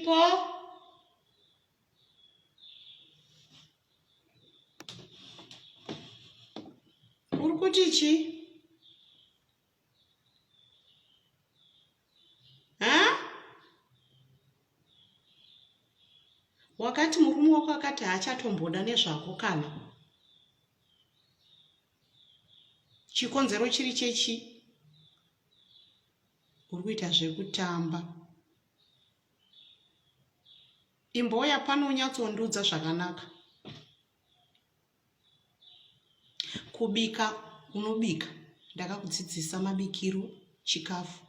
uchipo? Uri kuti chi? Wakati murume wako akati hachatomboda nezvako kana? Chikonzero chiri chechi? Uri kuita zvekutamba. Imboya pano unyatsondudza zvakanaka. Kubika unobika. Ndakakudzidzisa mabikiro chikafu.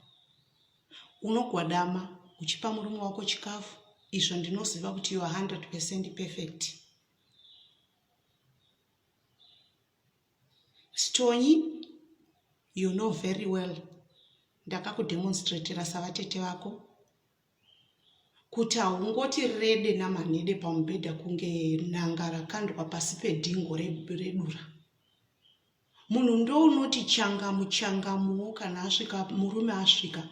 Unogwadama uchipa murume wako chikafu. Izvo ndinoziva kuti you are 100% perfect. Stonyi, you know very well. Ndakakudemonstratera savatete vako. Kuti haungoti rede namanede pamubhedha kunge nanga rakandwa pasi pedhingo redura. Munhu ndo unoti changamuwo kana asvika murume asvika.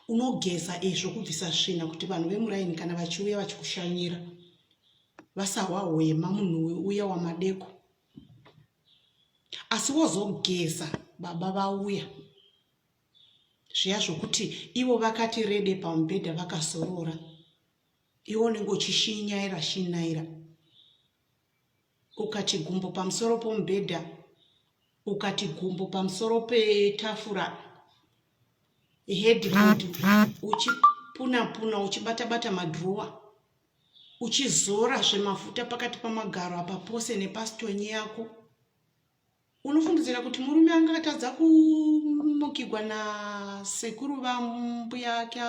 Unogeza zvokubvisa svina kuti vanhu vemuraini kana vachiuya vachikushanyira vasahwahwema munhu uya wamadeko. Asi wozogeza baba vauya. Zviya zvokuti ivo vakati rede pamubhedha vakazorora. Iwo unenge uchishinyaira. Ukati gumbo pamusoro pomubhedha. Ukati gumbo pamusoro petafura. Headboard uchipuna uchibata madhrowa. Uchizora zvemafuta pakati pamagaro apa pose nepastonyi yako. Unofungidzira kuti murume angatadza kumukigwa nasekuru vambuya yake.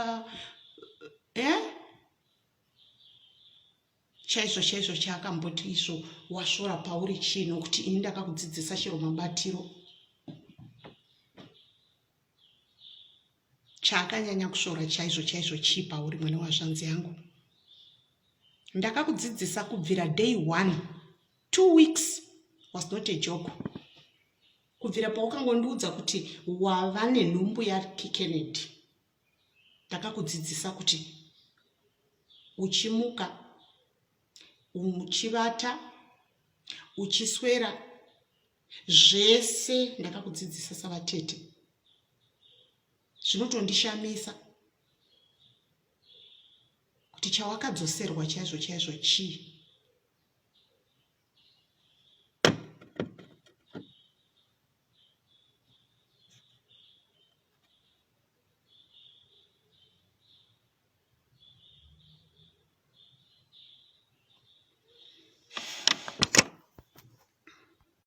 Chaizvo chaakamboti izvo wasvora pauri chino kuti ini ndakakudzidzisa chero mabatiro. Chaakanyanya kusvora chaizvo chi pauri mwana wazvanzi yangu. Ndakakudzidzisa kubvira day 1. 2 weeks was not a joke. Kubvira paukangondiudza kuti wava nenhumbu yaKennedy. Ndakakudzidzisa kuti uchimuka, uchivata, uchiswera, zvese ndakakudzidzisa savatete. Zvinotondishamisa kuti chawakadzoserwa chaizvo chi.